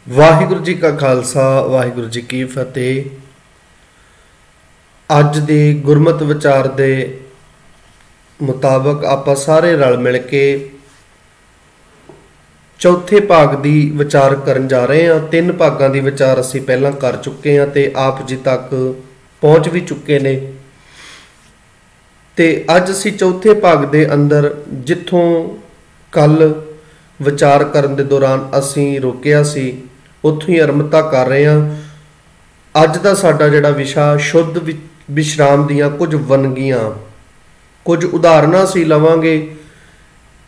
वाहिगुरु जी का खालसा वाहिगुरु जी की फतेह। अज दे गुरमत विचार दे मुताबक आपां सारे रल मिल के चौथे भाग की विचार करन जा रहे हैं। तीन भागों की विचार असीं पहलां कर चुके हैं ते आप जी तक पहुँच भी चुके ने। ते अज असीं चौथे भाग दे अंदर जिथों कल विचार करन दे दौरान असीं रोकिया सी उत्थों ही आरंभता कर रहे हैं। अज का साडा जिहड़ा विशा शुद्ध विश्राम दीआं कुछ वनगियां कुछ उदाहरणां असीं लवांगे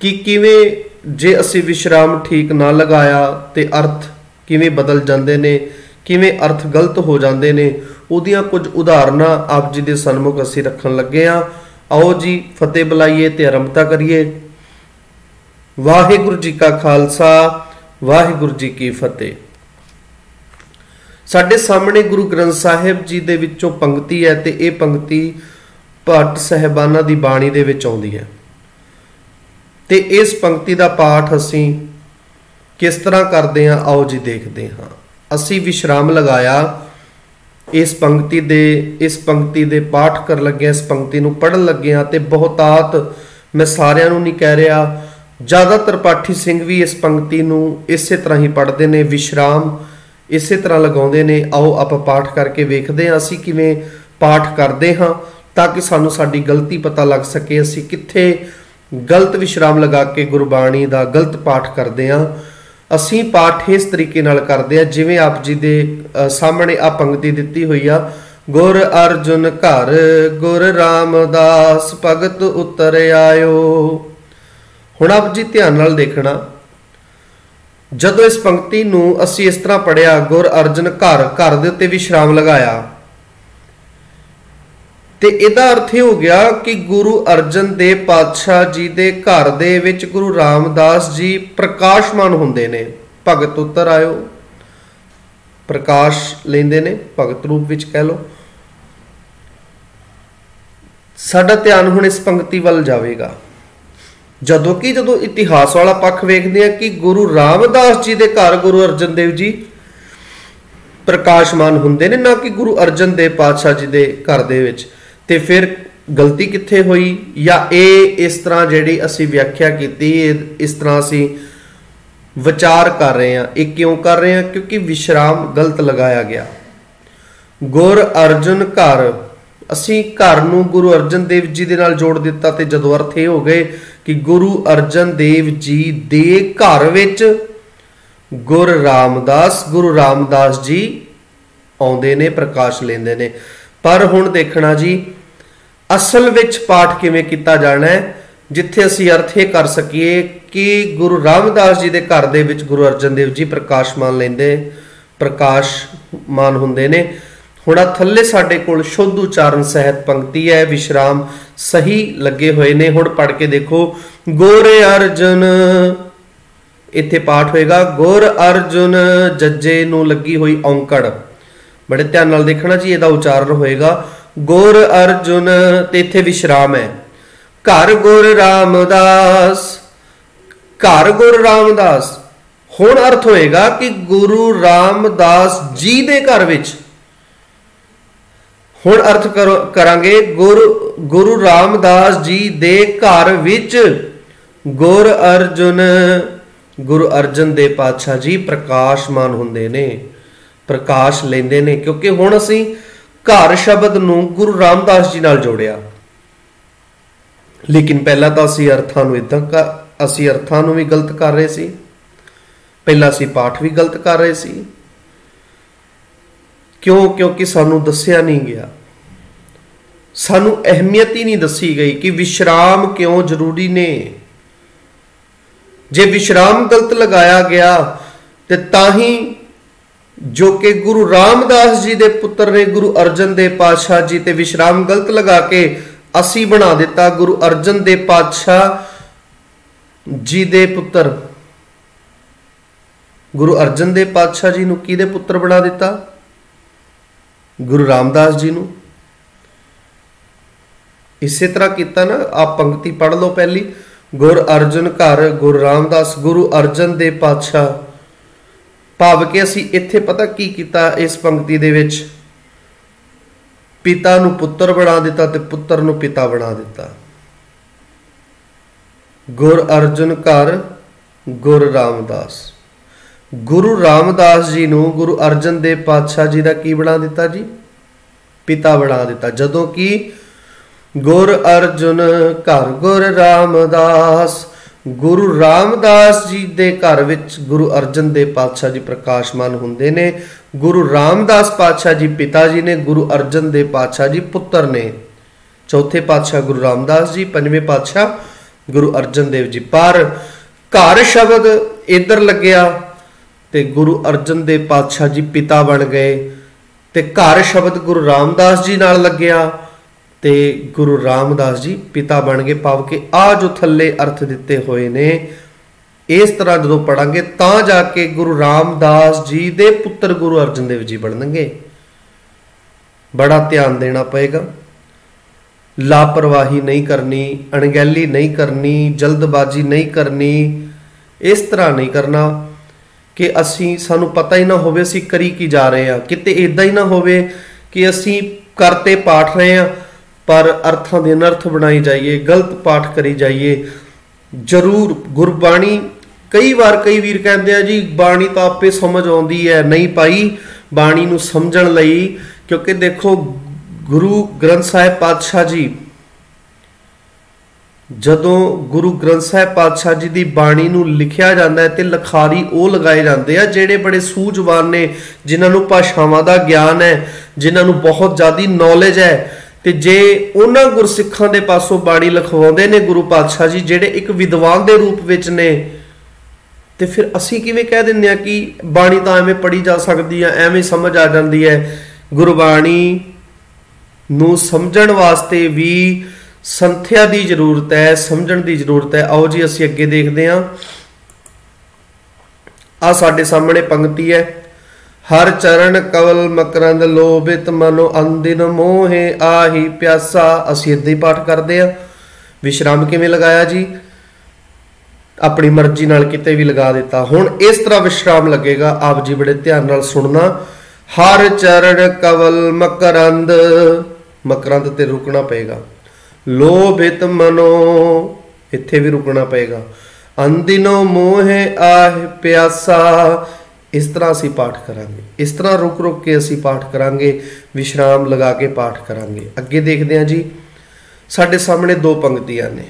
कि किवें जे असीं विश्राम ठीक ना लगाया ते अर्थ किवें बदल जांदे ने, किवें अर्थ गलत हो जांदे ने। उहदियां कुछ उदाहरणां आप जी दे सन्मुख असीं रखण लगे हां। आओ जी फतेह बुलाइए ते आरंभता करिए। वाहिगुरु जी का खालसा वाहिगुरु जी की फतेह। साडे सामने गुरु ग्रंथ साहिब जी दे विचों पंक्ति है ते ये पंक्ति भट्ट साहिबाना दी बाणी दे विच आउंदी है ते इस पंक्ति दा पाठ असीं किस तरह करदे हां आओ जी देखदे हां। असीं विश्राम लगाया इस पंक्ति दे पाठ कर लगे, इस पंक्ति नूं पढ़न लगे हां ते बहुतात मैं सारिਆਂ ਨੂੰ नहीं कह रहा, ज़्यादातर पाठी सिंह भी इस पंक्ति नूं इसे तरह ही पढ़ते हैं, विश्राम इसे तरह लगाते हैं। आओ आप पाठ करके वेखते हैं असीं किवें पाठ करते हाँ ताकि सानू साडी गलती पता लग सके, असीं कित्थे गलत विश्राम लगा के गुरबाणी का गलत पाठ करते हाँ। असीं पाठ इस तरीके नाल करते हैं जिवें आप जी दे सामने आ पंक्ति दिती हुई आ, गुर अर्जुन घर गुर रामदास भगत उतर आयो। हुण आप जी ध्यान नाल देखना, जदों इस पंक्ति नूं असीं इस तरह पढ़िया गुर अर्जन घर घर दे उत्ते विश्राम लगाया ते इहदा अर्थ ये हो गया कि गुरु अर्जन देव पातशाह जी दे घर दे विच गुरु रामदास जी प्रकाशमान हुंदे ने। भगत उतर आयो, प्रकाश लेंदे ने, भगत रूप विच कह लो। साडा ध्यान हुण इस पंक्ति वल जावेगा। जदों इतिहास वाला पक्ष वेखदे हैं कि गुरु रामदास जी दे घर गुरु अर्जन देव जी प्रकाशमान हुंदे ने, ना कि गुरु अर्जन देव पातशाह जी दे घर दे विच। ते फिर गलती कित्थे होई या इस तरह जिहड़ी असीं व्याख्या कीती इस तरह असीं विचार कर रहे हैं, ये क्यों कर रहे हैं? क्योंकि विश्राम गलत लगाया गया। गुर अर्जन घर, असीं घर नूं गुरु अर्जन देव जी दे नाल जोड़ दिता ते जदों अर्थ ये हो गए कि गुरु अर्जन देव जी दे घर विच गुरु रामदास जी आउंदे ने, प्रकाश लेंदे ने। पर हुण देखना जी असल विच पाठ किवें कीता जाना है, जिथे असीं अर्थ ये कर सकीए कि गुरु रामदास जी दे घर दे विच गुरु अर्जन देव जी प्रकाशमान हुंदे ने। हुण थल्ले साडे कोल शुद्ध उचारण सहित पंक्ति है, विश्राम सही लगे हुए ने। हुण पढ़ के देखो, गुर अर्जुन, इत्थे पाठ होएगा गुर अर्जुन जज्जे नूं लगी हुई औंकड़, बड़े ध्यान नाल देखना जी, इहदा उचारण होएगा गुर अर्जुन ते इत्थे विश्राम है। घर गुर रामदास, घर गुर रामदास, हुण अर्थ होएगा कि गुरु रामदास जी दे घर विच। हुण अर्थ करांगे गुरु रामदास जी दे घर विच गुर अर्जन देव पातशाह जी प्रकाशमान हुंदे ने, प्रकाश लेंदे ने। क्योंकि हुण असीं घर शब्द नूं गुरु रामदास जी नाल जोड़िया, लेकिन पहला तो असीं अर्थां नूं भी गलत कर रहे सी, पहला असीं पाठ भी गलत कर रहे सी। क्यों? क्योंकि सानू दस्सिया नहीं गया, सानू अहमियत ही नहीं दसी गई कि विश्राम क्यों जरूरी ने। जे विश्राम गलत लगाया गया ते ताही जो कि गुरु रामदास जी दे पुत्र ने गुरु अर्जन देव पातशाह जी ते विश्राम गलत लगा के असी बना दिता गुरु अर्जन देव पातशाह जी दे पुत्र। गुरु अर्जन देव पातशाह जी नूं किहदे पुत्र बना दिता? गुरु रामदास जी नूं। इसे तरह किया ना, आप पंक्ति पढ़ लो पहली, गुर अर्जन घर गुरु रामदास, गुरु अर्जन देव पातशाह भाव कि असी इत्थे पता की कीता, इस पंक्ति दे विच पिता नूं पुत्र बना दिता ते पुत्र नूं पिता बना दिता। गुर अर्जन घर गुर रामदास, गुरु रामदास जी नूं गुरु अर्जन देव पातशाह जी दा की बना दिता जी? पिता बना दिता। जदों कि गुर अर्जुन घर गुर रामदास, गुरु रामदास जी दे घर विच गुरु अर्जन देव पातशाह जी प्रकाशमान हुंदे ने। गुरु रामदास पातशाह जी पिता जी ने, गुरु अर्जन देव पातशाह जी पुत्र ने। चौथे पातशाह गुरु रामदास जी, पंजवें पातशाह गुरु अर्जन देव जी। पर घर शब्द इधर लग्या ते गुरु अर्जन देव पातशाह जी पिता बन गए, ते घर शब्द गुरु रामदास जी नाल लग्या ते गुरु रामदास जी पिता बन गए। भाव कि आ जो थल्ले अर्थ दिते हुए ने, इस तरह जो पढ़ांगे तां जाके गुरु रामदास जी दे पुत्र गुरु अर्जन देव जी बनणगे। बड़ा ध्यान देना पएगा, लापरवाही नहीं करनी, अणगहली नहीं करनी, जल्दबाजी नहीं करनी। इस तरह नहीं करना कि असी सानू पता ही ना होवे असी करी की जा रहे हैं। किते इदां ही ना होवे कि असी करते पाठ रहे हैं पर अर्थां दे अनर्थ बनाई जाइए, गलत पाठ करी जाइए। जरूर गुरबाणी, कई बार कई वीर कहते हैं जी बाणी तो आपे समझ आउंदी है, नहीं पाई बाणी नू समझण लई। क्योंकि देखो गुरु ग्रंथ साहिब पातशाह जी, जदों गुरु ग्रंथ साहिब पातशाह जी की बाणी नू लिखिया जाता है तो लखारी वो लगाए जाते हैं जेडे बड़े सूझवान ने, जिन्होंने भाषावां का ज्ञान है, जिन्होंने बहुत ज़्यादा नॉलेज है। तो जे उन्होंने गुरसिखां दे पासों बाणी लिखवाउंदे ने गुरु पातशाह जी जेडे एक विद्वान के रूप विच ने, तो फिर असी किवें कह दिंदे आ कि बाणी तो एवें पढ़ी जा सकती है, एवें समझ आ जाती है। गुरबाणी नू समझण वास्ते भी संथਿਆ की जरूरत है, समझण की जरूरत है। आओ जी असी अगे देखते हैं। आ साडे सामने पंक्ति है, हर चरण कवल मकरंद लोभित मनो अंदिन मोहे आही प्यासा। असी इदां ही पाठ करते हैं। विश्राम किवें लगाया जी? अपनी मर्जी नाल किते भी लगा दिता। हुण इस तरह विश्राम लगेगा, आप जी बड़े ध्यान नाल सुनना। हर चरण कवल मकरंद, मकरंद ते रुकना पएगा। लोभित मनो, इत्थे भी रुकना पएगा। अंदिनो मोहे आह प्यासा। इस तरह असी पाठ करांगे, इस तरह रुक रुक के असी पाठ करांगे, विश्राम लगा के पाठ करांगे। अगे देखते हैं जी, साडे सामने दो पंक्तियां ने।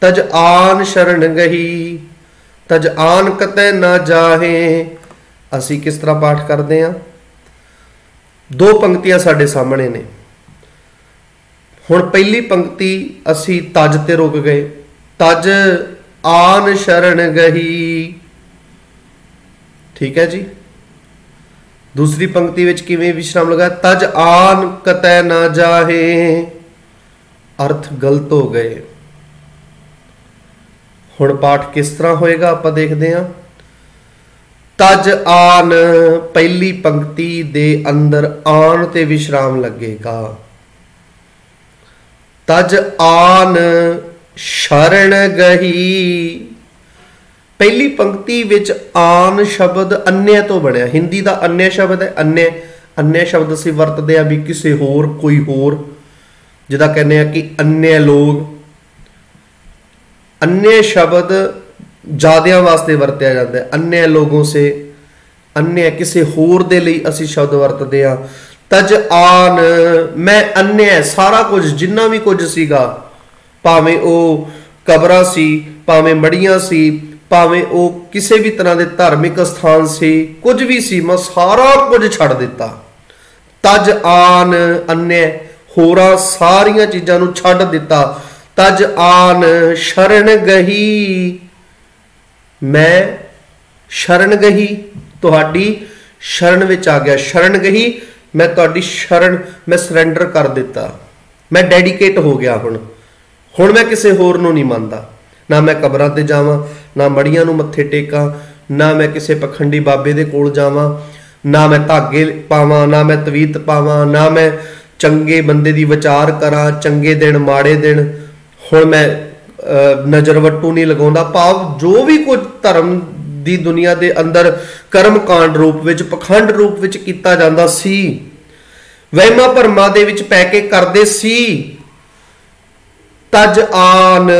तज आन शरण गही, तज आन कतै ना जाहे। असी किस तरह पाठ करते हैं? दो पंक्तियां साडे सामने ने। हुण पहली पंक्ति असी तज ते रुक गए, तज आन शरण गही, ठीक है जी। दूसरी पंक्ति विच किवें विश्राम लगाया? तज आन कतै ना जाहे। अर्थ गलत हो गए। हुण पाठ किस तरह होएगा आपां देखते हैं। तज आन, पहली पंक्ति दे अंदर आन ते विश्राम लगेगा। तज आन शरण गही, पहली पंक्ति विच आन शब्द अन्य तो बनया। हिंदी का अन्य शब्द है अन्य। अन्य शब्द असीं वरतदे आ भी किसी होर, कोई होर, जिदा कहने आ कि अन्य लोग। अन्य शब्द जादियां वास्ते वरत्या जाता है। अन्य लोगों से, अन्य किसी होर दे लई असीं शब्द वरतदे आ। तज आन, मैं अन्य सारा कुछ जिन्ना भी कुछ सीगा, भावें वो कबरां सी, भावें मड़ियां सी, भावें वो किसी भी तरह के धार्मिक स्थान से, कुछ भी सी, मैं सारा कुछ छड़ दिता। तज आन, अन्य होरां सारियां चीज़ां नूं छड़ दिता। तज आन शरण गही, मैं शरण गही, तुहाडी शरण विच आ गया। शरण गही, मैं तुहाडी शरण, मैं सरेंडर कर दिता, मैं डेडिकेट हो गया। हुण मैं किसी होर नूं नहीं मनदा। ना मैं कबरां ते जावां, ना मड़ियां नूं मत्थे टेकां, ना मैं किसी पखंडी बाबे दे कोल जावां, ना मैं धागे पावां, ना मैं तवीत पावां, ना मैं चंगे बंदे दी विचार करां, चंगे दिन माड़े दिन। हुण मैं नज़र वट्टू नहीं लगाउंदा। भाव जो भी कुछ धर्म ਦੀ ਦੁਨੀਆ ਦੇ ਅੰਦਰ ਕਰਮ ਕਾਂਡ ਰੂਪ ਵਿੱਚ, ਪਖੰਡ ਰੂਪ ਵਿੱਚ ਕੀਤਾ ਜਾਂਦਾ ਸੀ, ਵਹਿਮਾਂ ਭਰਮਾਂ ਦੇ ਵਿੱਚ ਪੈ ਕੇ ਕਰਦੇ ਸੀ। ਤਜ ਆਨ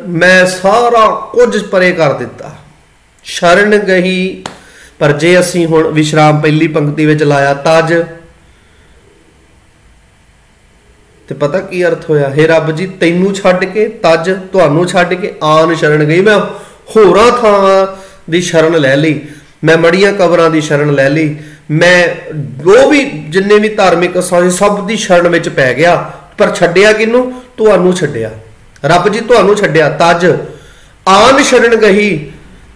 ਮੈਂ ਸਾਰਾ ਕੁਝ ਪਰੇ ਕਰ ਦਿੱਤਾ, ਸ਼ਰਨ ਗਈ। ਪਰ ਜੇ ਅਸੀਂ ਹੁਣ ਵਿਸ਼ਰਾਮ ਪਹਿਲੀ ਪੰਕਤੀ ਵਿੱਚ ਲਾਇਆ ਤਜ, ਤੇ ਪਤਾ ਕੀ ਅਰਥ ਹੋਇਆ? ਹੇ ਰੱਬ ਜੀ, ਤੈਨੂੰ ਛੱਡ ਕੇ, ਤਜ ਤੁਹਾਨੂੰ ਛੱਡ ਕੇ, ਆਨ ਸ਼ਰਨ ਗਈ, ਮੈਂ ਹੋਰਾਂ ਥਾਵਾਂ ਦੀ ਸ਼ਰਨ ਲੈ ਲਈ, ਮੈਂ ਮੜੀਆਂ ਕਬਰਾਂ ਦੀ ਸ਼ਰਨ ਲੈ ਲਈ, ਮੈਂ ਉਹ ਵੀ ਜਿੰਨੇ ਵੀ ਧਾਰਮਿਕ ਅਸਾਂ ਸਭ ਦੀ ਸ਼ਰਨ ਵਿੱਚ ਪੈ ਗਿਆ। ਪਰ ਛੱਡਿਆ ਕਿਹਨੂੰ? ਤੁਹਾਨੂੰ ਛੱਡਿਆ। ਰੱਬ ਜੀ ਤੁਹਾਨੂੰ ਛੱਡਿਆ। ਤਜ ਆਨ ਸ਼ਰਨ ਗਈ,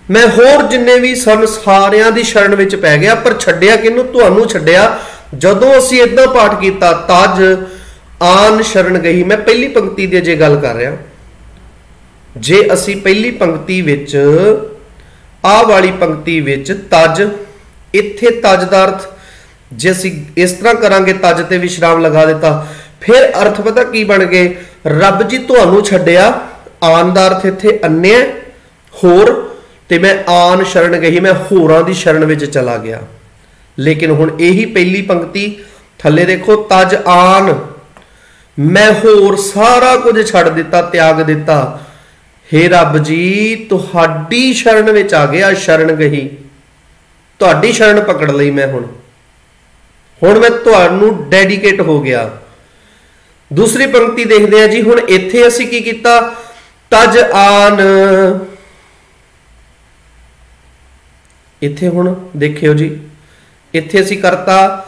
ਮੈਂ ਹੋਰ ਜਿੰਨੇ ਵੀ ਸਨ ਸਾਰਿਆਂ ਦੀ ਸ਼ਰਨ ਵਿੱਚ ਪੈ ਗਿਆ, ਪਰ ਛੱਡਿਆ ਕਿਹਨੂੰ? ਤੁਹਾਨੂੰ ਛੱਡਿਆ। ਜਦੋਂ ਅਸੀਂ ਏਦਾਂ ਪਾਠ ਕੀਤਾ ਤਜ ਆਨ ਸ਼ਰਨ ਗਈ, ਮੈਂ ਪਹਿਲੀ ਪੰਕਤੀ ਦੀ ਜੇ ਗੱਲ ਕਰ ਰਿਹਾ, ਜੇ ਅਸੀਂ ਪਹਿਲੀ ਪੰਕਤੀ ਵਿੱਚ ਆਹ ਵਾਲੀ ਪੰਕਤੀ ਵਿੱਚ ਤਜ, ਇੱਥੇ ਤਜ ਦਾ ਅਰਥ ਜੇ ਅਸੀਂ ਇਸ ਤਰ੍ਹਾਂ ਕਰਾਂਗੇ, ਤਜ ਤੇ ਵਿਸ਼ਰਾਮ ਲਗਾ ਦਿੱਤਾ, ਫਿਰ ਅਰਥ ਪਤਾ ਕੀ ਬਣ ਗਏ? ਰੱਬ ਜੀ ਤੁਹਾਨੂੰ ਛੱਡਿਆ, ਆਨ ਦਾ ਅਰਥ ਇੱਥੇ ਅੰਨ੍ਹੇ ਹੋਰ, ਤੇ ਮੈਂ ਆਨ ਸ਼ਰਨ ਗਈ, ਮੈਂ ਹੋਰਾਂ ਦੀ ਸ਼ਰਨ ਵਿੱਚ ਚਲਾ ਗਿਆ। ਲੇਕਿਨ ਹੁਣ ਇਹੀ ਪਹਿਲੀ ਪੰਕਤੀ ਥੱਲੇ ਦੇਖੋ, ਤਜ ਆਨ ਮੈਂ ਹੋਰ ਸਾਰਾ ਕੁਝ ਛੱਡ ਦਿੱਤਾ, ਤਿਆਗ ਦਿੱਤਾ। ਹੇ ਰੱਬ ਜੀ ਤੁਹਾਡੀ ਸ਼ਰਨ ਵਿੱਚ ਆ ਗਿਆ, ਸ਼ਰਨ ਗਈ, ਤੁਹਾਡੀ ਸ਼ਰਨ ਪਕੜ ਲਈ ਮੈਂ, ਹੁਣ ਮੈਂ ਤੁਹਾਨੂੰ ਡੈਡੀਕੇਟ ਹੋ ਗਿਆ। ਦੂਸਰੀ ਪੰਕਤੀ ਦੇਖਦੇ ਆ ਜੀ। ਹੁਣ ਇੱਥੇ ਅਸੀਂ ਕੀ ਕੀਤਾ? ਤਜ ਆਨ, ਇੱਥੇ ਹੁਣ ਦੇਖਿਓ ਜੀ, ਇੱਥੇ ਅਸੀਂ ਕਰਤਾ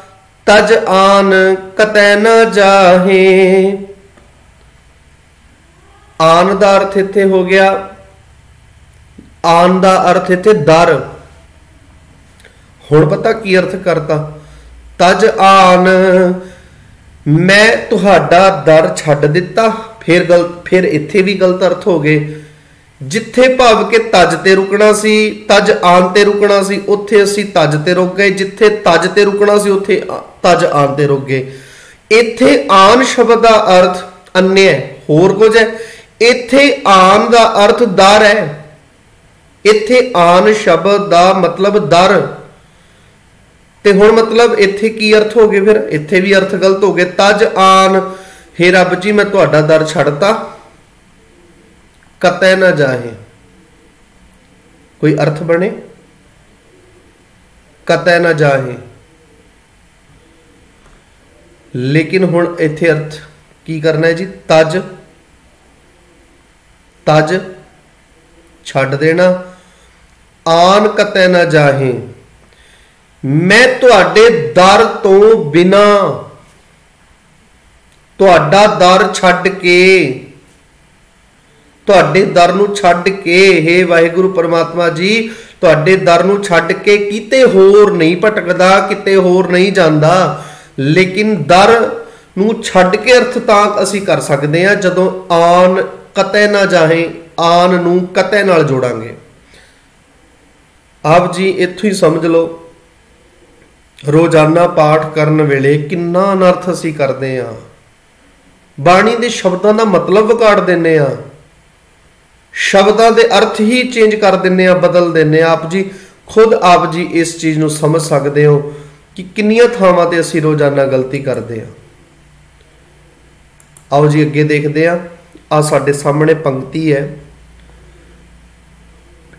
ਤਜ ਆਨ ਕਤੈ ਨਾ ਜਾਹੇ। ਆਨ ਦਾ ਅਰਥ ਇੱਥੇ ਹੋ ਗਿਆ, ਆਨ ਦਾ ਅਰਥ ਇੱਥੇ ਦਰ। ਹੁਣ ਪਤਾ ਕੀ ਅਰਥ ਕਰਤਾ? ਤਜ ਆਨ ਮੈਂ ਤੁਹਾਡਾ ਦਰ ਛੱਡ ਦਿੱਤਾ। ਫਿਰ ਇੱਥੇ ਵੀ ਗਲਤ ਅਰਥ ਹੋ ਗਏ। ਜਿੱਥੇ ਭਾਵ ਕਿ ਤਜ ਤੇ ਰੁਕਣਾ ਸੀ, ਤਜ ਆਨ ਤੇ ਰੁਕਣਾ ਸੀ, ਉੱਥੇ ਅਸੀਂ ਤਜ ਤੇ ਰੁਕ ਗਏ। ਜਿੱਥੇ ਤਜ ਤੇ ਰੁਕਣਾ ਸੀ, ਉੱਥੇ ਤਜ ਆਨ ਤੇ ਰੁਕ ਗਏ। ਇੱਥੇ ਆਨ ਸ਼ਬਦ ਦਾ ਅਰਥ ਅੰਨ੍ਹੇ ਹੈ, ਹੋਰ ਕੁਝ ਹੈ। ਇੱਥੇ ਆਨ ਦਾ ਅਰਥ ਦਰ ਹੈ। ਇੱਥੇ ਆਨ ਸ਼ਬਦ ਦਾ ਮਤਲਬ ਦਰ, ਤੇ ਹੁਣ ਮਤਲਬ ਇੱਥੇ ਕੀ ਅਰਥ ਹੋ ਗਏ? ਫਿਰ ਇੱਥੇ ਵੀ ਅਰਥ ਗਲਤ ਹੋ ਗਏ। ਤਜ ਆਨ, ਹੇ ਰੱਬ ਜੀ ਮੈਂ ਤੁਹਾਡਾ ਦਰ ਛੱਡਤਾ, ਕਤੈ ਨਾ ਜਾਹੇ, ਕੋਈ ਅਰਥ ਬਣੇ? ਕਤੈ ਨਾ ਜਾਹੇ। ਲੇਕਿਨ ਹੁਣ ਇੱਥੇ ਅਰਥ ਕੀ ਕਰਨਾ ਹੈ ਜੀ? ਤਜ, ਤਜ ਛੱਡ ਦੇਣਾ, ਆਨ ਕਤੈ ਨਾ ਜਾਹੇ, ਮੈਂ ਤੁਹਾਡੇ ਦਰ ਤੋਂ ਬਿਨਾ, ਤੁਹਾਡਾ ਦਰ ਛੱਡ ਕੇ, ਤੁਹਾਡੇ ਦਰ ਨੂੰ ਛੱਡ ਕੇ, ਹੇ ਵਾਹਿਗੁਰੂ ਪਰਮਾਤਮਾ ਜੀ ਤੁਹਾਡੇ ਦਰ ਨੂੰ ਛੱਡ ਕੇ ਕਿਤੇ ਹੋਰ ਨਹੀਂ ਭਟਕਦਾ, ਕਿਤੇ ਹੋਰ ਨਹੀਂ ਜਾਂਦਾ। ਲੇਕਿਨ ਦਰ ਨੂੰ ਛੱਡ ਕੇ ਅਰਥ ਤਾਂ ਅਸੀਂ ਕਰ ਸਕਦੇ ਹਾਂ ਜਦੋਂ ਆਨ ਕਤੈ ਨਾ ਜਾਹੇ, ਆਨ ਨੂੰ ਕਤੈ ਨਾਲ ਜੋੜਾਂਗੇ। ਆਪ ਜੀ ਇੱਥੋਂ ਹੀ ਸਮਝ ਲਓ, ਰੋਜ਼ਾਨਾ ਪਾਠ ਕਰਨ ਵੇਲੇ ਕਿੰਨਾ ਅਨਰਥ ਅਸੀਂ ਕਰਦੇ ਹਾਂ। ਬਾਣੀ ਦੇ ਸ਼ਬਦਾਂ ਦਾ ਮਤਲਬ ਵਿਗਾੜ ਦਿੰਦੇ ਹਾਂ, ਸ਼ਬਦਾਂ ਦੇ ਅਰਥ ਹੀ ਚੇਂਜ ਕਰ ਦਿੰਦੇ ਹਾਂ, ਬਦਲ ਦਿੰਦੇ ਹਾਂ। ਆਪ ਜੀ ਖੁਦ ਆਪ ਜੀ ਇਸ ਚੀਜ਼ ਨੂੰ ਸਮਝ ਸਕਦੇ ਹੋ ਕਿ ਕਿੰਨੀਆਂ ਥਾਵਾਂ ਤੇ ਅਸੀਂ ਰੋਜ਼ਾਨਾ ਗਲਤੀ ਕਰਦੇ ਹਾਂ। ਆਓ ਜੀ ਅੱਗੇ ਦੇਖਦੇ ਹਾਂ। ਆ ਸਾਡੇ ਸਾਹਮਣੇ ਪੰਕਤੀ ਹੈ,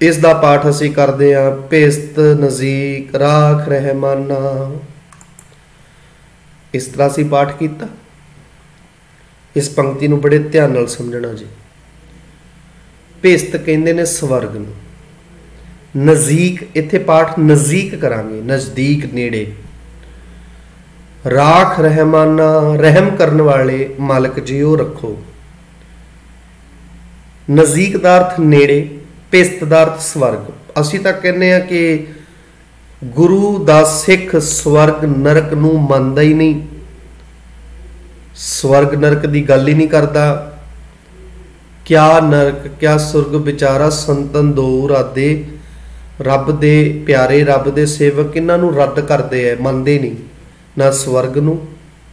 ਇਸ ਦਾ ਪਾਠ ਅਸੀਂ ਕਰਦੇ ਹਾਂ। ਭੇਸਤ ਨਜ਼ੀਕ ਰਾਖ ਰਹਿਮਾਨਾ, ਇਸ ਤਰ੍ਹਾਂ ਅਸੀਂ ਪਾਠ ਕੀਤਾ। ਇਸ ਪੰਕਤੀ ਨੂੰ ਬੜੇ ਧਿਆਨ ਨਾਲ ਸਮਝਣਾ ਜੀ। ਭੇਸਤ ਕਹਿੰਦੇ ਨੇ ਸਵਰਗ ਨੂੰ, ਨਜ਼ੀਕ ਇੱਥੇ ਪਾਠ ਨਜ਼ੀਕ ਕਰਾਂਗੇ, ਨਜ਼ਦੀਕ ਨੇੜੇ। ਰਾਖ ਰਹਿਮਾਨਾ, ਰਹਿਮ ਕਰਨ ਵਾਲੇ ਮਾਲਕ ਜੀ ਉਹ ਰੱਖੋ। ਨਜ਼ੀਕ ਦਾ ਅਰਥ ਨੇੜੇ, ਭੇਸਤ ਦਾ ਅਰਥ ਸਵਰਗ। ਅਸੀਂ ਤਾਂ ਕਹਿੰਦੇ ਆ ਕਿ ਗੁਰੂ ਦਾ ਸਿੱਖ ਸਵਰਗ ਨਰਕ ਨੂੰ ਮੰਨਦਾ ਹੀ ਨਹੀਂ, ਸਵਰਗ ਨਰਕ ਦੀ ਗੱਲ ਹੀ ਨਹੀਂ ਕਰਦਾ। ਕਿਆ ਨਰਕ ਕਿਆ ਸੁਰਗ ਵਿਚਾਰਾ ਸੰਤਨ ਦੋ ਰਾਦੇ। ਰੱਬ ਦੇ ਪਿਆਰੇ, ਰੱਬ ਦੇ ਸੇਵਕ ਇਹਨਾਂ ਨੂੰ ਰੱਦ ਕਰਦੇ ਆ, ਮੰਨਦੇ ਨਹੀਂ, ਨਾ ਸਵਰਗ ਨੂੰ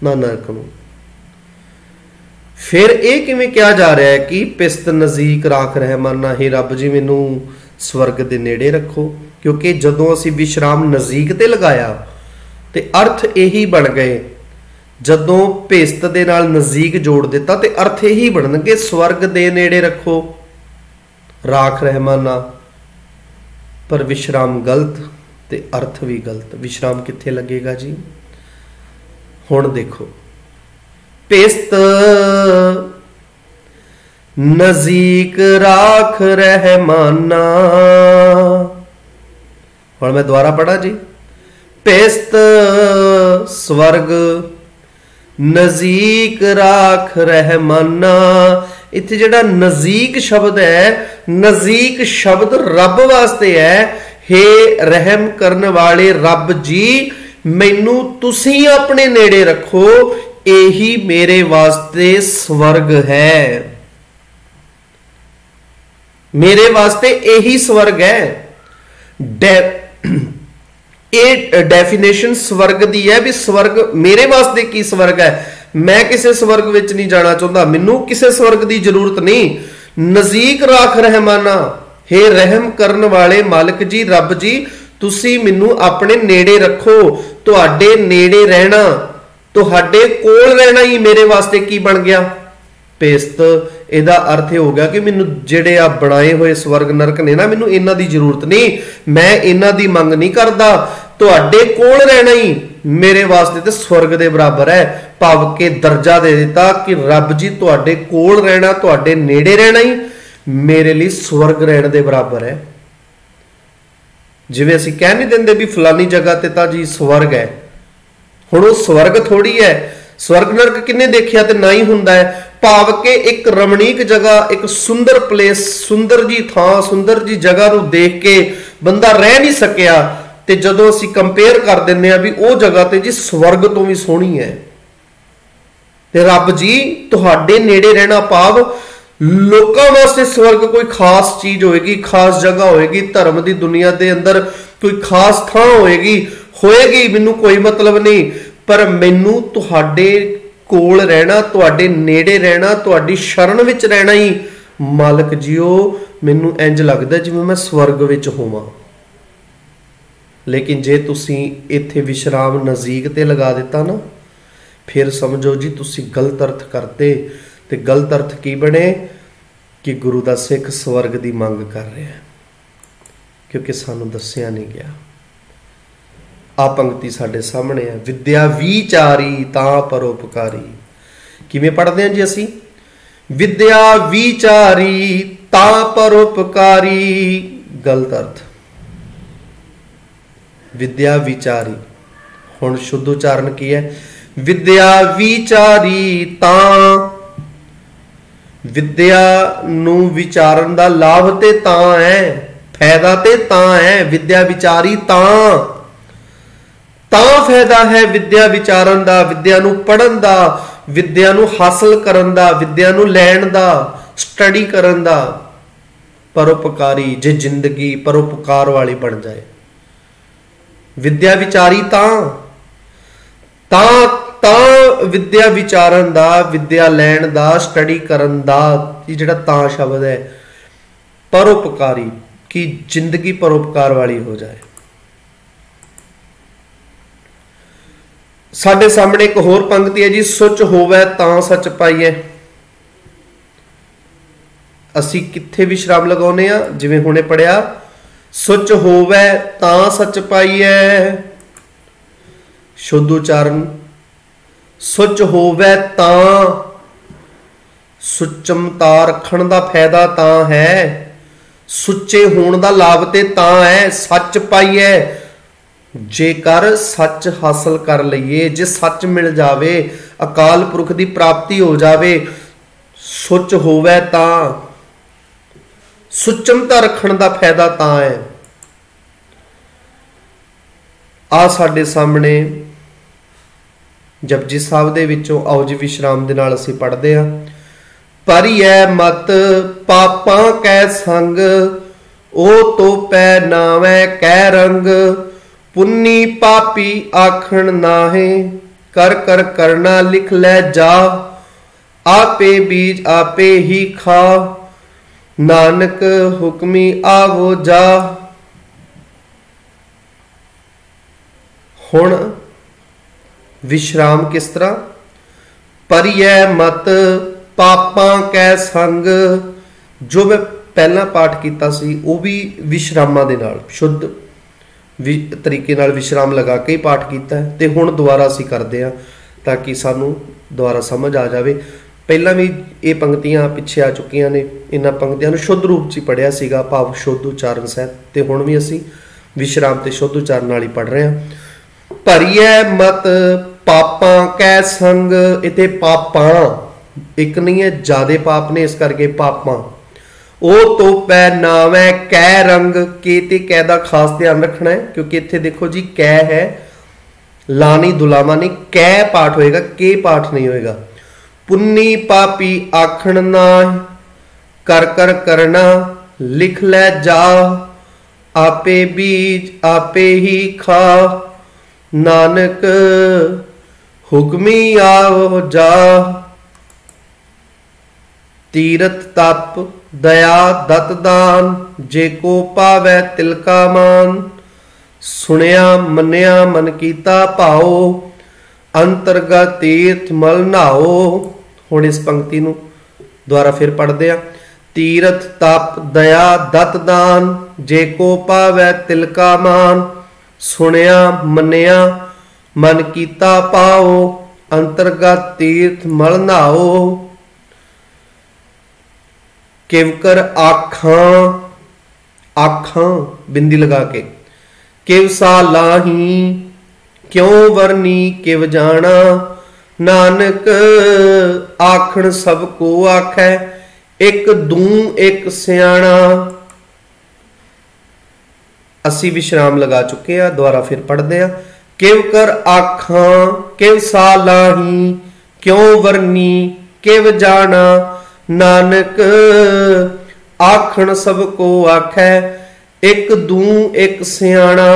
ਨਾ ਨਰਕ ਨੂੰ। ਫਿਰ ਇਹ ਕਿਵੇਂ ਕਿਹਾ ਜਾ ਰਿਹਾ ਹੈ ਕਿ ਪਿਸਤ ਨਜ਼ੀਕ ਰਾਖ ਰਹਿਮਾਨਾ, ਹੈ ਰੱਬ ਜੀ ਮੈਨੂੰ स्वर्ग दे नेड़े रखो। क्योंकि जदों असी विश्राम नज़दीक ते लगाया ते अर्थ यही बन गए, जदों भेस्त दे नाल नज़दीक जोड़ दिता ते अर्थ यही बनणगे स्वर्ग दे नेड़े रखो, राख रहमाना। पर विश्राम गलत ते अर्थ भी गलत। विश्राम कित्थे लगेगा जी? हुण देखो, भेस्त नज़दीक राख रहमाना। हुण मैं दोबारा पढ़ा जी, भेस्त स्वर्ग नज़दीक राख रहमाना। इत्थे जिहड़ा नज़दीक शब्द है, नज़दीक शब्द रब वास्ते है। हे रहम करने वाले रब जी, मैनू तुसी अपने नेड़े रखो, यही मेरे वास्ते स्वर्ग है, मेरे वास्ते यही स्वर्ग है। डेफिनेशन स्वर्ग दी है भी स्वर्ग मेरे वास्ते की स्वर्ग है। मैं किसी स्वर्ग विच नहीं जाना चाहता, मैनू किसी स्वर्ग की जरूरत नहीं। नज़दीक राख रहमाना, हे रहम करने वाले मालिक जी, रब जी, तुसी मैनू अपने नेड़े रखो। तुहाडे नेड़े रहना, तुहाडे कोल रहना ही मेरे वास्ते की बन गया? भेस्त। ਇਹਦਾ अर्थ हो गया कि मैनू ਜਿਹੜੇ आ बनाए हुए स्वर्ग नरक ने ना, मैनू इन्हां दी जरूरत नहीं, मैं इन्हां दी मंग नहीं करदा। तुहाडे कोल रहना ही मेरे वास्ते ते स्वर्ग दे बराबर है। भाव के दर्जा दे दिता कि रब जी तुहाडे कोल रहना, तुहाडे नेड़े रहना ही मेरे लिए स्वर्ग रहने दे बराबर है। जिवें असीं कह नहीं दिंदे भी फलानी जगह ते तां जी स्वर्ग है। हुण वो स्वर्ग थोड़ी है, स्वर्ग नरक किन्ने देखिया ते ना ही हुंदा है। भाव के एक रमणीक जगह, एक सुंदर प्लेस, सुंदर जी थां, सुंदर जी जगह नूं देख के बंदा रह नहीं सकिया, ते जदों असीं कंपेयर कर दिंदे आ भी वो जगह ते जी स्वर्ग तो भी सोहनी है। ते रब जी तुहाडे नेड़े रहना, भाव लोकां वास्ते स्वर्ग कोई खास चीज होएगी, खास जगह होएगी, धर्म की दुनिया के अंदर कोई खास थां होएगी, मैनू कोई मतलब नहीं। पर मैनू तुहाडे कोल रहना, तुहाडे नेड़े रहना, तुहाडी शरण विच रहना ही मालक जीओ मैनू इंज लगदा जिवें मैं स्वर्ग विच होवां। लेकिन जे तुसीं इत्थे विश्राम नज़दीक ते लगा दिता ना, फिर समझो जी तुसीं गलत अर्थ करते। ते गलत अर्थ की बने कि गुरु दा सिख स्वर्ग दी मंग कर रहा है, क्योंकि सानू दस्सिया नहीं गया। आ पंक्ति साडे सामने है, विद्या विचारी तां परोपकारी। किवें पढ़दे हैं जी असीं? विद्या विचारी तां परोपकारी। गलत अर्थ। विद्या विचारी, हुण शुद्ध उच्चारण की है? विद्या विचारी तां। विद्या नूं विचारन दा लाभ ते तां है, फायदा ते तां है। विद्या विचारी तां फायदा है विद्या विचारन दा, विद्या नूं पढ़न दा, विद्या नूं हासिल करन दा, विद्या नूं लैण दा, स्टडी करन दा। परोपकारी, जे जिंदगी परोपकार वाली बन जाए। विद्या विचारी तां विद्या विचारन दा, विद्या लैण दा, स्टडी करन दा, जिहड़ा तां शब्द है परोपकारी, कि जिंदगी परोपकार वाली हो जाए। साडे सामने एक होर पंक्ति है जी, सुच होवे तां सच पाइए। असी कित्थे विश्राम लगाउने आ? जिवें हुणे पढ़िया, सुच होवे तां सच पाइए। शुद्ध उच्चारण, सुच होवे तां। सुचमता रखण दा फायदा तां है, सुच्चे होण दा लाभ ते तां है। सच पाइए, जेकर सच हासिल कर लईए, जे सच मिल जावे, अकाल पुरख की प्राप्ति हो जावे, सुच होवे तां। सुचमता रखण दा फायदा तां है। आ साडे सामने जपजी साहब दे विचों आओ जी विश्राम दे नाल असीं पढ़दे हां। परियै मत पापां कै संग, ओ तो पै नावै कै रंग। पुन्नी पापी आखण नाहे, कर कर करना लिख लै जा। आपे बीज आपे ही खा, नानक हुक्मी आवो जा। हुण विश्राम किस तरह? परियै मत पापां कै संग। जो मैं पहला पाठ किया सी वो भी विश्रामां दे नाल शुद्ध तरीके नाल विश्राम लगा के ही पाठ किया है, तो हुण दुबारा असीं करदे हां ताकि सानू दुबारा समझ आ जाए। पहला भी ये पंक्तियां पिछे आ चुकियां ने, इन्हां पंक्तियां नूं शुद्ध रूप च पढ़िया सीगा, भाव शुद्ध उचारण सहित, तो हुण भी असीं विश्राम ते शुद्ध उचारण नाल ही पढ़ रहे हैं। भरिए मत पापां कै संग। इत्थे पापां एक नहीं है, ज्यादा पाप ने, इस करके पापां। ओ तोपै नावै कै रंग। के ते कै दा खास ध्यान रखना है, क्योंकि इत्थे देखो जी कै है, लानी दुलामा नहीं, कै पाठ होएगा, के पाठ नहीं होएगा। पुन्नी पापी आखण ना, कर कर करना, लिख लै जा, आपे बीज आपे ही खा, नानक हुक्मी आओ जा। तीरथ तप दया दत दान, जे को पावै तिलका मान। सुनिया मनिया मन कीता भाओ, अंतरगत तीर्थ मल नहाओ। हुण इस पंक्ति नूं द्वारा फिर पढ़दे आ। तीरथ तप दया दत दान, जे को पावै तिलका मान। सुनिया मनिया मन कीता पाओ, अंतरगत तीर्थ मल नहाओ। किवकर आखां, आखां बिंदी लगा के, किव सा लाही, क्यों वरनी किव जाना। नानक आखण सब को आखै, एक दूं एक सियाणा। असी विश्राम लगा चुके हैं, दोबारा फिर पढ़ते हैं। किव कर आखां किव सा लाही, क्यों वरनी किव जाना। नानक आखण सब को आखै, एक दूं एक सियाणा।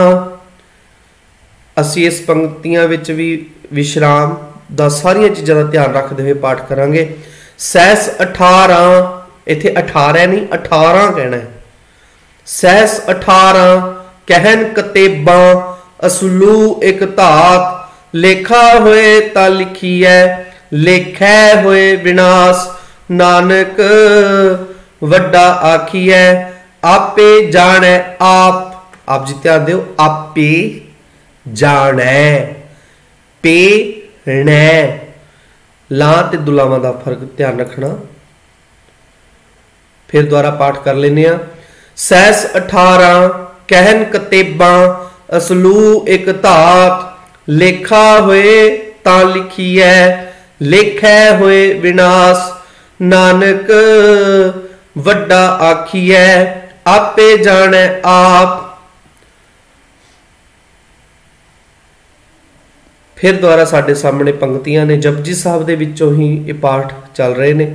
असी इस पंक्तियां विच भी विश्राम दा सारियां चीज़ां दा ध्यान रखते हुए पाठ करांगे। सहस 18, इत्थे 18 नहीं 18 कहना है। सहस 18 कहन कतेबां, असलू एक धात। लेखा होए ता लिखिए, लेखै होए विनाश। नानक वड्डा आखिए, आपे जाने आप जी ध्यान दो, आपे जाने, पे ने ला ते दुलावां दा फर्क ध्यान रखना। फिर द्वारा पाठ कर लेने आ। सहस 18 कहन कतेबां, असलू एक धात। लेखा होए ता लिखिए, लेखै होए विनाश। नानक वड्डा आखिए, आपे जाने आप। फिर द्वारा साडे सामने पंक्तियां ने, जपजी साहब दे विचों ही ये पाठ चल रहे ने।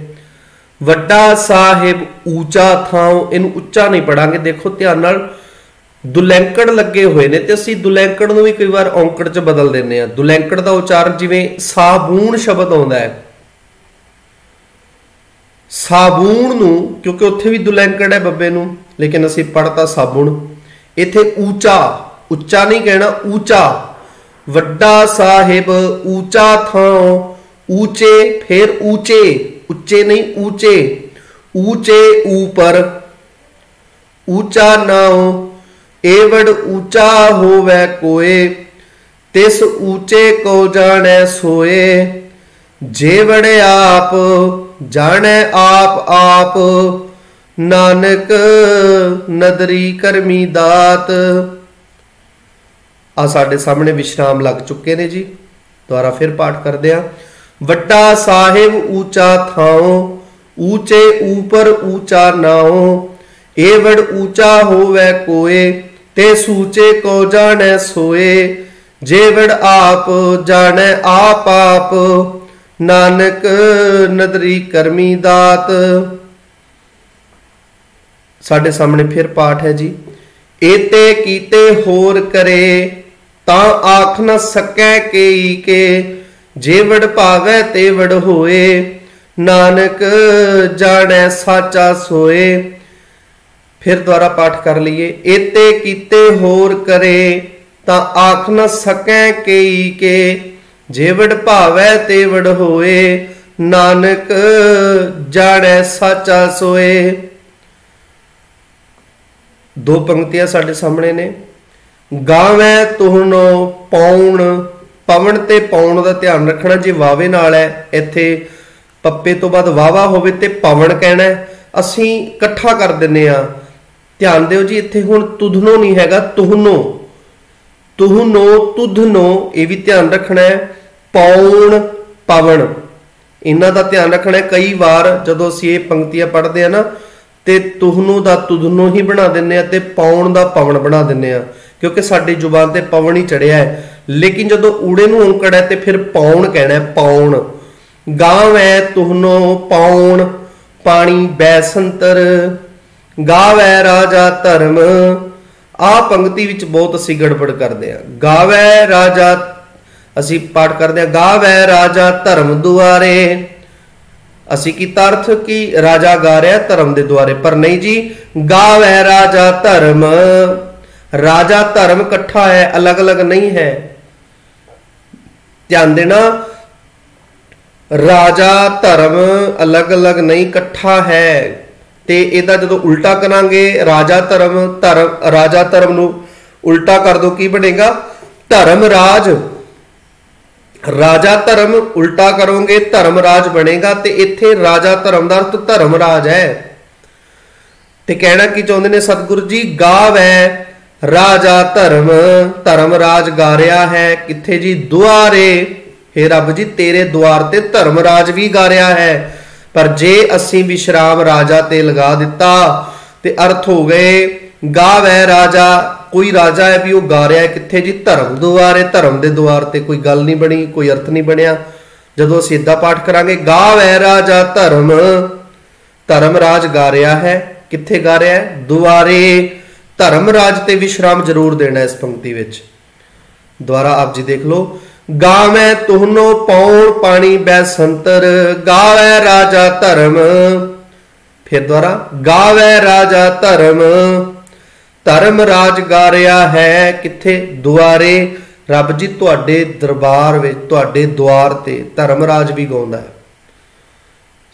वड्डा साहिब ऊंचा थां, इनू उच्चा नहीं पढ़ांगे। देखो ध्यान नाल दुलैंकड़ लगे हुए ने, ते असीं दुलैंकड़ नूं भी कई बार औंकड़ च बदल दिंदे आ। दुलैंकड़ दा उच्चारण जिवें साबून शब्द आउंदा है, साबून नूं, क्योंकि उत्थे भी दुलैंकड़ है बब्बे नूं, लेकिन असीं पढ़ता साबुण। इत्थे ऊंचा, उच्चा नहीं कहना, ऊंचा। वड्डा साहिब ऊंचा थां, ऊंचे फिर ऊंचे, उच्चे नहीं ऊंचे। ऊंचे ऊपर, ऊंचा नाओ, एवड़ ऊंचा होवे कोय। तिस ऊंचे को जाने सोए, जेवड़ आप जाने आप आप। नानक नदरी करमी दात। आ साडे सामने विश्राम लग चुके ने जी, दोबारा फिर पाठ करदे आ। वड्डा साहिब ऊंचा थाओ, ऊंचे ऊपर ऊंचा नाओ। एवड़ ऊंचा होवे कोय, ते सूचे को जाने सोए। जेवड़ आप जाने आप आप। नानक नदरी करमी दात। साडे सामने फिर पाठ है जी। एते कीते होर करे, ता आख न सकै केई के। जेवड़ पावै तेवड़ होए, नानक जाने साचा सोए। फिर द्वारा पाठ कर लीए। एते कीते होर करे ता आख न सकै कई के, जेवड़ भावै तेवड़ होए, नानक जाने साचा सोए। दो पंक्तियां साडे सामने ने। गावै तुहनो पाउण, पवन ते पाउण का ध्यान रखना। जे वावे नाल है, इत्थे पप्पे तो बाद वावा होवे ते पवन कहना है, असीं इकट्ठा कर दिंने आ। ध्यान दिओ जी, इत्थे हुण तुधनो नहीं हैगा, तुहनो, तुहनो तुधनो, ये भी ध्यान रखना है। पाउण पवन, इन्हां दा ध्यान रखना है। कई बार जदों असीं ये पंक्तियां पढ़दे आ ना, ते तुहनो दा तुधनो ही बना दिंने आ ते पाउण दा पवन बना दिंने आ, क्योंकि साडी जुबान ते पवन ही चढ़िया है। लेकिन जदों ऊड़े नूं औंकड़ है ते फिर पाउण कहना है, पाउण। गावै तुहनो पाउण पानी बैसंतर, गावै राजा धर्म। आ पंक्ति विच बहुत असीं गड़बड़ करदे आ। गावै राजा, असीं पाठ करदे आ गावै राजा धर्म दुआरे, असीं कीता अर्थ कि राजा गा रहा धर्म दे द्वारे, पर नहीं जी, गावै राजा धर्म। राजा धर्म इकट्ठा है, अलग अलग नहीं है। ध्यान देना, राजा धर्म अलग अलग नहीं, इकट्ठा है। ते इहदा जदों उल्टा करांगे, राजा धर्म, धर्म राजा धर्म नूं उल्टा कर दो, की बनेगा? धर्म राज। राजा धर्म उल्टा करोगे धर्म राज बनेगा। ते इत्थे राजा धर्म दा अर्थ धर्म राज है। ते कहना की चाहुंदे ने सतगुरु जी? गावै राजा धर्म, धर्म राज गा रहा है। कित्थे जी? दुआरे। हे रब जी, तेरे द्वार ते धर्म राज भी गा रहा है। पर जे असीं विश्राम राजा ते लगा दिता ते अर्थ हो गए गावै राजा। कोई राजा है भी वो गा रहा है, कित्थे जी? धर्म दुआरे। धर्म दे द्वार ते कोई गल नहीं बनी, कोई अर्थ नहीं बनया। जदों असीं इदां पाठ करांगे, गावै राजा धर्म, धर्म राज गा रहा है। कित्थे गा रहा है? दुआरे। धर्म राज ते विश्राम जरूर देना इस पंक्ति विच। द्वारा आप जी देख लो। गावै तुहनो पाउण पानी बैसंतर, गावै राजा धर्म। फिर द्वारा गावै राजा धर्म, धर्म राज गा रहा है। कित्थे? दुआरे। रब जी तुहाडे दरबार विच, तुहाडे द्वार ते धर्म राज भी गाउंदा है।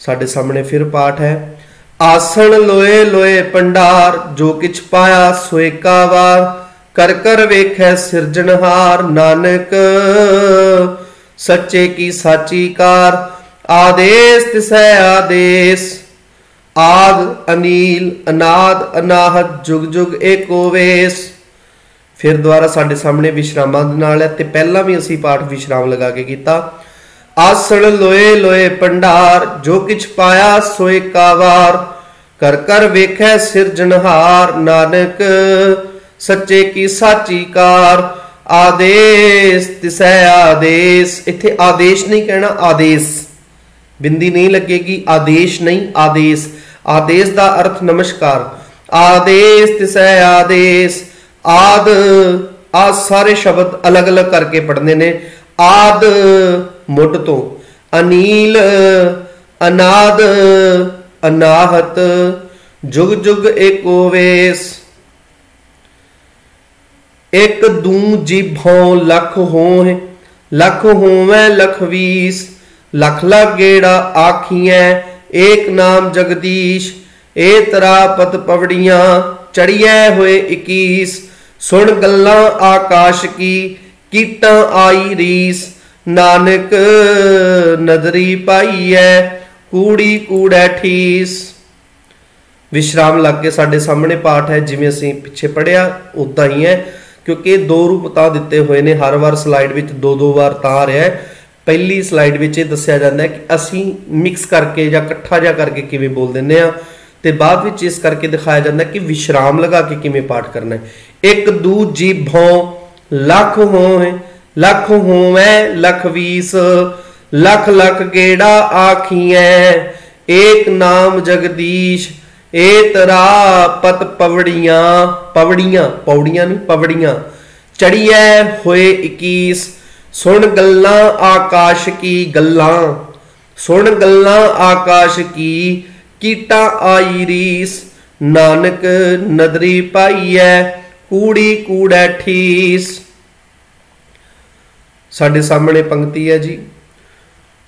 साडे सामने फिर पाठ है। आसन लोए लोए भंडार, जो किछ पाया सोए का वार, कर कर वेखै सिरजनहार, नानक सच्चे की साची कार। आदेश तिसै आदेश, आद अनील अनाद अनाहत, जुग जुग एको वेस। फिर द्वारा साडे सामने विश्रामां दे नाल है, ते पहला भी असीं पाठ विश्राम लगा के कीता। आसण लोए लोए भंडार, जो किछ पाया सोए का वार, कर कर वेखै सिरजनहार, नानक सच्चे की साची कार। आदेश तिसै आदेश। इत्थे आदेश नहीं कहना, आदेश, बिंदी नहीं लगेगी। आदेश नहीं, आदेश। आदेश दा अर्थ नमस्कार। आदेश तिसै आदेश। आद, आ सारे शब्द अलग अलग करके पढ़ने ने। आद मुढ़ तो, अनील अनाद अनाहत, जुग जुग एको वेस। एक दूं जिभों लख हों, लख होवै लख वीस, लख लख गेड़ा आखियां, एक नाम जगदीश। ए तरा पत पवड़ियां, चढ़िए हुए 21, सुन गल्लां आकाश की, कीटां आई रीस। नानक नदरी पाई है, कूड़ी कूड़ै ठीस। विश्राम लग के साडे सामने पाठ है, जिवें असीं पिछे पढ़िया उदां ही है, क्योंकि दो रूप तां दिते हुए ने। हर वार स्लाइड विच दो दो बार तां रहा है। पहली स्लाइड विच दस्सिया जांदा है कि असीं मिक्स करके जां इकट्ठा जा करके किवें बोल दिंदे आ, ते बाद विच इस करके दिखाया जांदा है कि विश्राम लगा के किवें पाठ करना है। एक दू जीभों लख हों, लख होवै लख वीस, लख लख गेड़ा आखियां, एक नाम जगदीश। ए तरा पत पवड़ियां, पवड़ियां, पौड़ियां नहीं, पवड़ियां, चढ़िए हुए 21, सुन गल्लां आकाश की गल्लां। सुन गल्लां आकाश की कीटा आई रीस, नानक नदरी पाईऐ कूड़ी कूड़ै ठीस। साडे सामने पंक्ति है जी।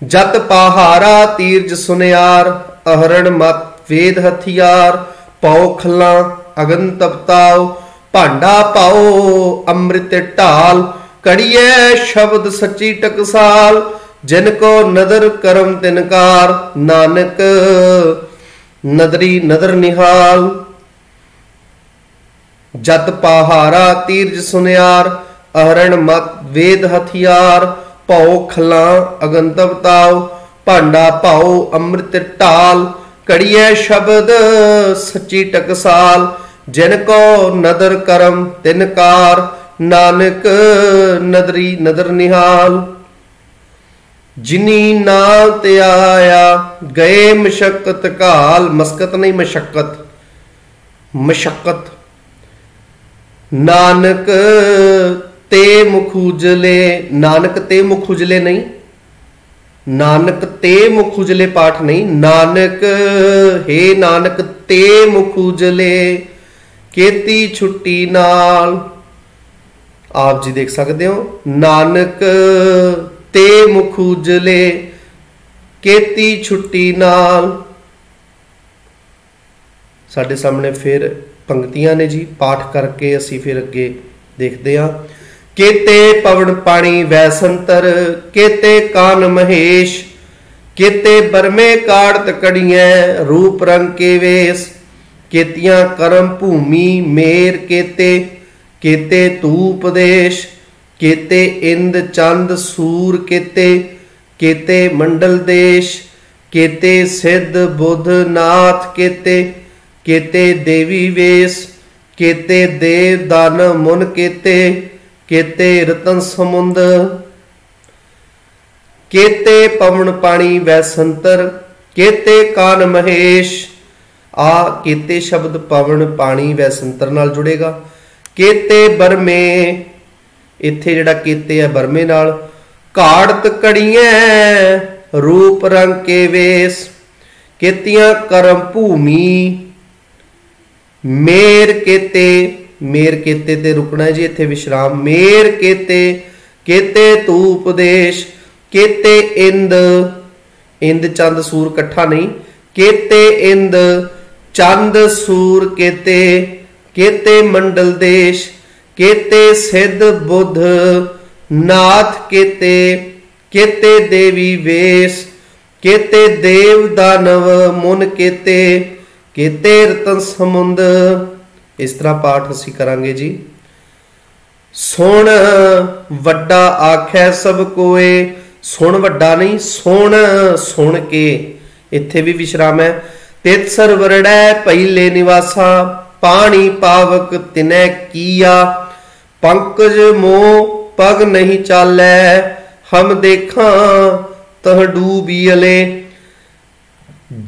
जत पहारा तीरज सुनियार, अहरण मत वेद हथियार, पौ खला अगन तपताओ, भांडा पाओ अमृत ढाल, कड़िए शब्द सच्ची टकसाल, जिनको नदर करम तिनकार, नानक नदरी नदर निहाल। जत पहारा तीरज सुनियार, अहरण मत वेद हथियार, पौ खला अगन तपताओ, भांडा पाओ अमृत ढाल, कड़िए शब्द सच्ची टकसाल, जिनको नदर करम तिनकार, नानक नदरी नदर निहाल। जिनी नाल ते आया गए मशक्कत काल, मस्कत नहीं मशक्कत, मशक्कत। नानक ते मुख उजले, नानक ते मुख उजले नहीं, नानक ते मुख उजले पाठ नहीं, नानक हे नानक ते मुख उजले केती छुट्टी नाल। आप जी देख सकते हो, नानक ते मुख उजले केती छुट्टी नाल। साडे सामने फिर पंक्तियां ने जी, पाठ करके असी फिर अगे देखते हैं। केते पवन पानी वैसंतर, केते कान महेश, केते बरमे काड़त कड़ियां रूप रंग के वेश, केतियां करम भूमि मेर केते, केते तूप देश, केते इंद चंद सूर केते, केते मंडल देश, केते सिद्ध बुध नाथ केते, केते देवी वेश, केते देव दानव मुन केते, केते रतन समुंद, केते पवन पानी वैसंतर, केते कान महेश। आ केते शब्द पवन पानी वैसंतर नाल जुड़ेगा। केते बरमे, इत्थे जिहड़ा केते है बरमे नाल, काड़त कड़ियां रूप रंग के वेश, केतियां करम भूमि मेर केते, मेर केते ते रुकना है जी, इत्थे विश्राम। मेर केते, केते तूप देश, केते इंद, इंद चंद सूर कट्ठा नहीं, केते इंद चंद सूर केते, केते मंडल देश, केते सिद्ध बुध नाथ केते, केते देवी वेश, केते देव दानव मुन केते, केते रतन समुंद। इस तरह पाठ असी करांगे जी। सुन वड्डा आखै सब कोए, सुन वड्डा नहीं, सुन सुन के, इत्थे भी विश्राम है। तित सरवरड़ै पहिले निवासा, पानी पावक तिनै किया, पंकज मोह पग नहीं चालै, हम देखा तह डूबियले,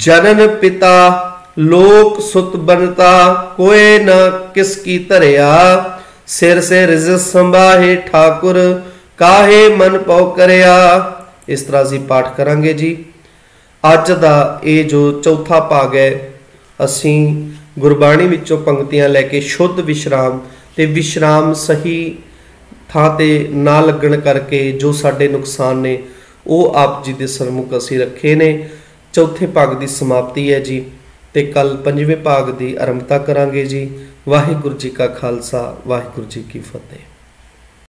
जनन पिता लोक सुत बनता, कोई न किसकी धरिया, सिर से रिज संभाहे ठाकुर, काहे मन पौ करया। इस तरह असी पाठ करांगे जी। अज दा ये जो चौथा भाग है, असी गुरबाणी विचों पंक्तियां लैके शुद्ध विश्राम ते विश्राम सही थां ते ना लगण करके जो साडे नुकसान ने वो आप जी दे सरमुख असी रखे ने। चौथे भाग की समाप्ति है जी, ते कल पंजवें भाग की आरंभता करांगे जी। वाहिगुरू जी का खालसा, वाहिगुरू जी की फतेह।